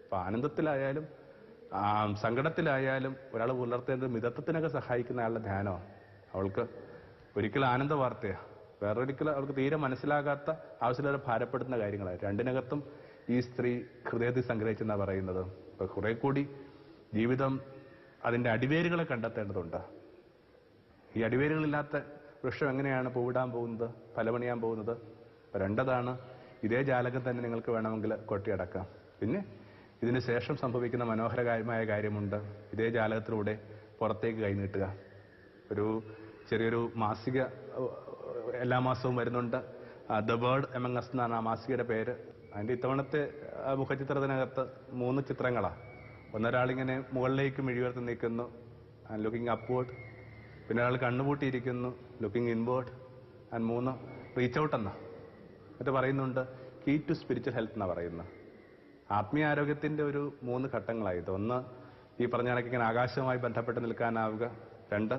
അപ്പൊ ആനന്ദത്തിലായാലും സങ്കടത്തിലായാലും ഒരാൾ പുലർത്തേണ്ടത് മിതത്വത്തിനൊക്കെ സഹായിക്കുന്ന ആളുടെ ധ്യാനമാണ്. അവൾക്ക് ഒരിക്കലും ആനന്ദ വാർത്തയാ, വേറൊരിക്കലും അവൾക്ക് തീരെ മനസ്സിലാകാത്ത ആവശ്യമില്ലാതെ ഭാരപ്പെടുന്ന കാര്യങ്ങളാണ്. രണ്ടിനകത്തും ഈ സ്ത്രീ ഹൃദയത്തിൽ സംഗ്രഹിച്ചെന്നാണ് പറയുന്നത്. അപ്പൊ കുറെ കൂടി ജീവിതം അതിന്റെ അടിവേരുകളെ കണ്ടെത്തേണ്ടതുണ്ട്. ഈ അടിവേരുകളില്ലാത്ത വൃക്ഷം എങ്ങനെയാണ് പൂവിടാൻ പോകുന്നത്, ഫലമണിയാൻ പോകുന്നത്? അപ്പൊ രണ്ടതാണ്. ഇതേ ജാലകം തന്നെ നിങ്ങൾക്ക് വേണമെങ്കിൽ കൊട്ടിയടക്കാം. പിന്നെ ഇതിന് ശേഷം സംഭവിക്കുന്ന മനോഹരമായ കാര്യമുണ്ട്. ഇതേ ജാലകത്തിലൂടെ പുറത്തേക്ക് കൈനീട്ടുക. ഒരു ചെറിയൊരു മാസിക എല്ലാ മാസവും വരുന്നുണ്ട്. ദ വേർഡ് എമംഗ് അസ് എന്നാണ് ആ മാസികയുടെ പേര്. അതിന്റെ ഇത്തവണത്തെ മുഖചിത്രത്തിനകത്ത് 3 ചിത്രങ്ങളാണ്. ഒന്നൊരാളിങ്ങനെ മുകളിലേക്ക് മിഴിയുയർത്തി നിൽക്കുന്നു, ലുക്കിംഗ് അപ്വേർഡ്. പിന്നെ ഒരാൾ കണ്ണുപൂട്ടിയിരിക്കുന്നു, looking inward. And 3 reach out എന്ന എന്നിട്ട് പറയുന്നുണ്ട് കീ ടു സ്പിരിച്വൽ ഹെൽത്ത് എന്നാണ് പറയുന്നത്. ആത്മീയ ആരോഗ്യത്തിന്റെ ഒരു 3 ഘട്ടങ്ങളായത്. ഒന്ന്, ഈ പറഞ്ഞ കണക്ക് ഇങ്ങനെ ആകാശവുമായി ബന്ധപ്പെട്ട് നിൽക്കാനാവുക. 2,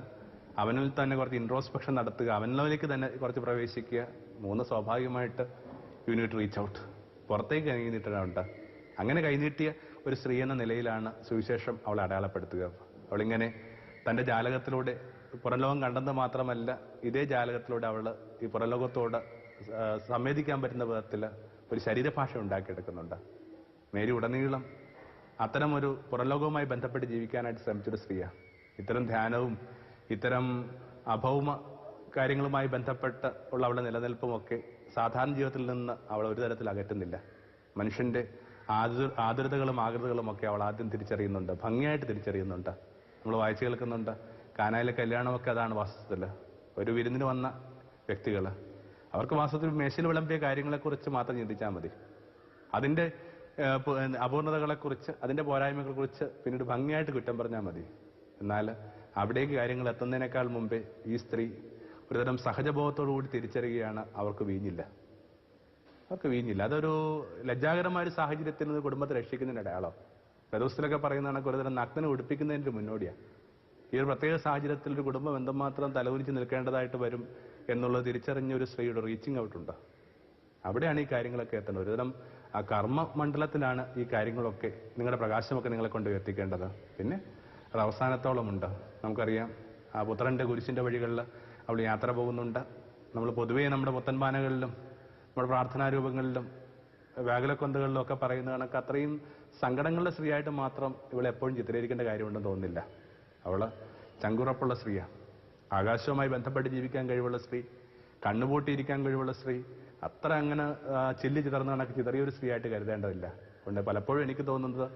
അവനിൽ തന്നെ കുറച്ച് ഇൻട്രോസ്പെക്ഷൻ നടത്തുക, അവനിലേക്ക് തന്നെ കുറച്ച് പ്രവേശിക്കുക. 3 സ്വാഭാവികമായിട്ട് യു നീഡ് റീച്ച് ഔട്ട്, പുറത്തേക്ക് കൈനീട്ടണ്ട. അങ്ങനെ കൈനീട്ടിയ ഒരു സ്ത്രീ എന്ന നിലയിലാണ് സുവിശേഷം അവളെ അടയാളപ്പെടുത്തുക. അവളിങ്ങനെ തൻ്റെ ജാലകത്തിലൂടെ പുറംലോകം കണ്ടെന്ന് മാത്രമല്ല, ഇതേ ജാലകത്തിലൂടെ അവൾ ഈ പുറംലോകത്തോട് സംവേദിക്കാൻ പറ്റുന്ന വിധത്തിൽ ഒരു ശരീരഭാഷ ഉണ്ടാക്കിയെടുക്കുന്നുണ്ട്. മേരി ഉടനീളം അത്തരം ഒരു പുറംലോകവുമായി ബന്ധപ്പെട്ട് ജീവിക്കാനായിട്ട് ശ്രമിച്ചൊരു സ്ത്രീയാണ്. ഇത്തരം ധ്യാനവും ഇത്തരം അഭൗമ കാര്യങ്ങളുമായി ബന്ധപ്പെട്ട് ഉള്ള അവളുടെ നിലനിൽപ്പുമൊക്കെ സാധാരണ ജീവിതത്തിൽ നിന്ന് അവൾ ഒരു തരത്തിൽ അകറ്റുന്നില്ല. മനുഷ്യന്റെ ആതുരതകളും ആകൃതകളും ഒക്കെ അവൾ ആദ്യം തിരിച്ചറിയുന്നുണ്ട്, ഭംഗിയായിട്ട് തിരിച്ചറിയുന്നുണ്ട്. നമ്മൾ വായിച്ചു കേൾക്കുന്നുണ്ട്, കാനായിലെ കല്യാണമൊക്കെ അതാണ് വാസ്തവത്തിൽ. ഒരു വിരുന്നിന് വന്ന വ്യക്തികൾ അവർക്ക് വാസ്തവത്തിൽ മേശയിൽ വിളമ്പിയ കാര്യങ്ങളെക്കുറിച്ച് മാത്രം ചിന്തിച്ചാൽ മതി. അതിൻ്റെ അപൂർണതകളെക്കുറിച്ച്, അതിൻ്റെ പോരായ്മകളെക്കുറിച്ച് പിന്നീട് ഭംഗിയായിട്ട് കുറ്റം പറഞ്ഞാൽ മതി. എന്നാൽ അവിടേക്ക് കാര്യങ്ങൾ എത്തുന്നതിനേക്കാൾ മുമ്പേ ഈ സ്ത്രീ ഒരുതരം സഹജബോധത്തോടുകൂടി തിരിച്ചറിയുകയാണ് അവർക്ക് വീഞ്ഞില്ല. അതൊരു ലജ്ജാകരമായ ഒരു സാഹചര്യത്തിൽ നിന്ന് കുടുംബത്തെ രക്ഷിക്കുന്നതിന് അടയാളം. ഫെറൂസിലൊക്കെ പറയുന്ന കണക്ക് ഒരുതരം നഗ്നനെ ഉടുപ്പിക്കുന്നതിൻ്റെ മുന്നോടിയാണ്. ഈ ഒരു പ്രത്യേക സാഹചര്യത്തിൽ ഒരു കുടുംബം എന്തുമാത്രം തലകുനിച്ച് നിൽക്കേണ്ടതായിട്ട് വരും എന്നുള്ളത് തിരിച്ചറിഞ്ഞ ഒരു സ്ത്രീയുടെ റീച്ചിങ് ഔട്ടുണ്ട്. അവിടെയാണ് ഈ കാര്യങ്ങളൊക്കെ എത്തുന്നത്. ഒരുതരം ആ കർമ്മ മണ്ഡലത്തിലാണ് ഈ കാര്യങ്ങളൊക്കെ, നിങ്ങളുടെ പ്രകാശമൊക്കെ നിങ്ങളെ കൊണ്ട് എത്തിക്കേണ്ടത്. പിന്നെ അത് അവസാനത്തോളമുണ്ട്. നമുക്കറിയാം, ആ പുത്രൻ്റെ കുരിശിൻ്റെ വഴികളിൽ അവൾ യാത്ര പോകുന്നുണ്ട്. നമ്മൾ പൊതുവേ നമ്മുടെ പുത്തൻപാനകളിലും നമ്മുടെ പ്രാർത്ഥനാരൂപങ്ങളിലും വ്യാകുലക്കൊന്തകളിലും ഒക്കെ പറയുന്ന കണക്ക് അത്രയും സങ്കടങ്ങളുടെ സ്ത്രീയായിട്ട് മാത്രം ഇവളെ എപ്പോഴും ചിത്രീകരിക്കേണ്ട കാര്യമുണ്ടെന്ന് തോന്നുന്നില്ല. അവൾ ചങ്കുറപ്പുള്ള സ്ത്രീയാണ്, ആകാശവുമായി ബന്ധപ്പെട്ട് ജീവിക്കാൻ കഴിവുള്ള സ്ത്രീ, കണ്ണുപൂട്ടിയിരിക്കാൻ കഴിവുള്ള സ്ത്രീ. അത്ര അങ്ങനെ ചില്ലി ചിതർന്ന കണക്ക് ചിതറിയൊരു സ്ത്രീയായിട്ട് കരുതേണ്ടതില്ല. അതുകൊണ്ട് പലപ്പോഴും എനിക്ക് തോന്നുന്നത്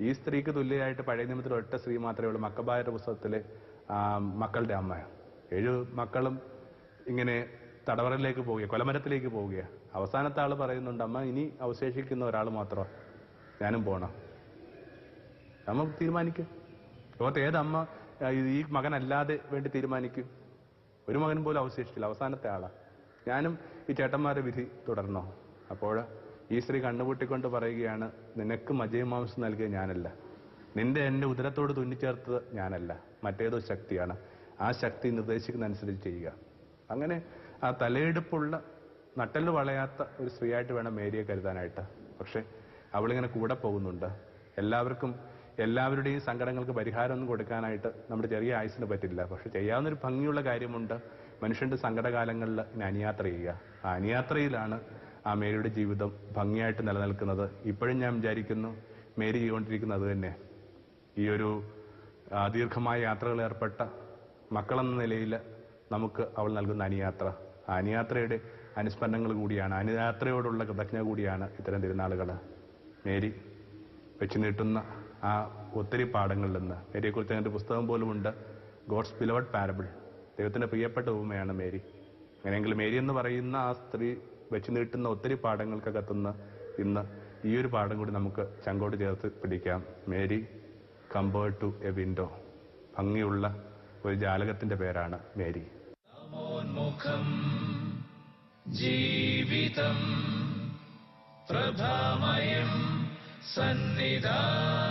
ഈ സ്ത്രീക്ക് തുല്യമായിട്ട് പഴയ നിയമത്തിൽ ഒറ്റ സ്ത്രീ മാത്രമേ ഉള്ളൂ, മക്കബായരുടെ പുസ്തകത്തിലെ മക്കളുടെ അമ്മ. 7 മക്കളും ഇങ്ങനെ തടവറയിലേക്ക് പോവുകയാണ്, കൊലമരത്തിലേക്ക് പോവുകയാണ്. അവസാനത്തെ ആൾ പറയുന്നുണ്ട്, അമ്മ ഇനി അവശേഷിക്കുന്ന ഒരാൾ മാത്രമാണ്, ഞാനും പോകണം. അമ്മ തീരുമാനിക്കും. ലോകത്ത് ഏതമ്മ ഈ മകനല്ലാതെ വേണ്ടി തീരുമാനിക്കും? ഒരു മകൻ പോലും അവശേഷിച്ചില്ല, അവസാനത്തെ ആളാ. ഞാനും ഈ ചേട്ടന്മാരുടെ വിധി തുടർന്നോ? അപ്പോൾ ഈ സ്ത്രീ കണ്ണുപൂട്ടിക്കൊണ്ട് പറയുകയാണ്, നിനക്ക് മജ്ജയും മാംസം നൽകിയ ഞാനല്ല, നിന്റെ എൻ്റെ ഉദരത്തോട് തുന്നിച്ചേർത്തത് ഞാനല്ല, മറ്റേതോ ശക്തിയാണ്. ആ ശക്തി നിർദ്ദേശിക്കുന്ന അനുസരിച്ച് ചെയ്യുക. അങ്ങനെ ആ തലയെടുപ്പുള്ള നട്ടല് വളയാത്ത ഒരു സ്ത്രീയായിട്ട് വേണം മേരിയെ കരുതാനായിട്ട്. പക്ഷെ അവളിങ്ങനെ കൂടെ പോകുന്നുണ്ട്. എല്ലാവരുടെയും സങ്കടങ്ങൾക്ക് പരിഹാരമൊന്നും കൊടുക്കാനായിട്ട് നമ്മുടെ ചെറിയ ആയുസിന് പറ്റില്ല. പക്ഷെ ചെയ്യാവുന്നൊരു ഭംഗിയുള്ള കാര്യമുണ്ട്, മനുഷ്യന്റെ സങ്കടകാലങ്ങളിൽ ഇനി അനുയാത്ര ചെയ്യുക. ആ അനുയാത്രയിലാണ് ആ മേരിയുടെ ജീവിതം ഭംഗിയായിട്ട് നിലനിൽക്കുന്നത്. ഇപ്പോഴും ഞാൻ വിചാരിക്കുന്നു, മേരി ചെയ്തുകൊണ്ടിരിക്കുന്നത് തന്നെ ഈ ഒരു ദീർഘമായ യാത്രകൾ ഏർപ്പെട്ട മക്കളെന്ന നിലയിൽ നമുക്ക് അവൾ നൽകുന്ന അനുയാത്ര, ആ അനുയാത്രയുടെ അനുസ്മരണങ്ങൾ കൂടിയാണ്, അനുയാത്രയോടുള്ള കൃതജ്ഞത കൂടിയാണ് ഇത്തരം തിരുനാളുകൾ. മേരി വെച്ച് നീട്ടുന്ന ആ ഒത്തിരി പാഠങ്ങളിൽ നിന്ന്, മേരിയെക്കുറിച്ച് അതിൻ്റെ പുസ്തകം പോലുമുണ്ട്, ഗോഡ്സ് ബിലവഡ് പാരബിൾ, ദൈവത്തിൻ്റെ പ്രിയപ്പെട്ട ഉപമയാണ് മേരി. അങ്ങനെയെങ്കിൽ മേരി എന്ന് പറയുന്ന ആ സ്ത്രീ വെച്ച് നീട്ടുന്ന ഒത്തിരി പാഠങ്ങൾക്കകത്തുനിന്ന് ഇന്ന് ഈ ഒരു പാഠം കൂടി നമുക്ക് ചങ്കോട് ചേർത്ത് പിടിക്കാം. Mary compared to a window, ഭംഗിയുള്ള ഒരു ജാലകത്തിന്റെ പേരാണ് മേരി. ജീവിതം പ്രഭാമയം സന്നിധാനം.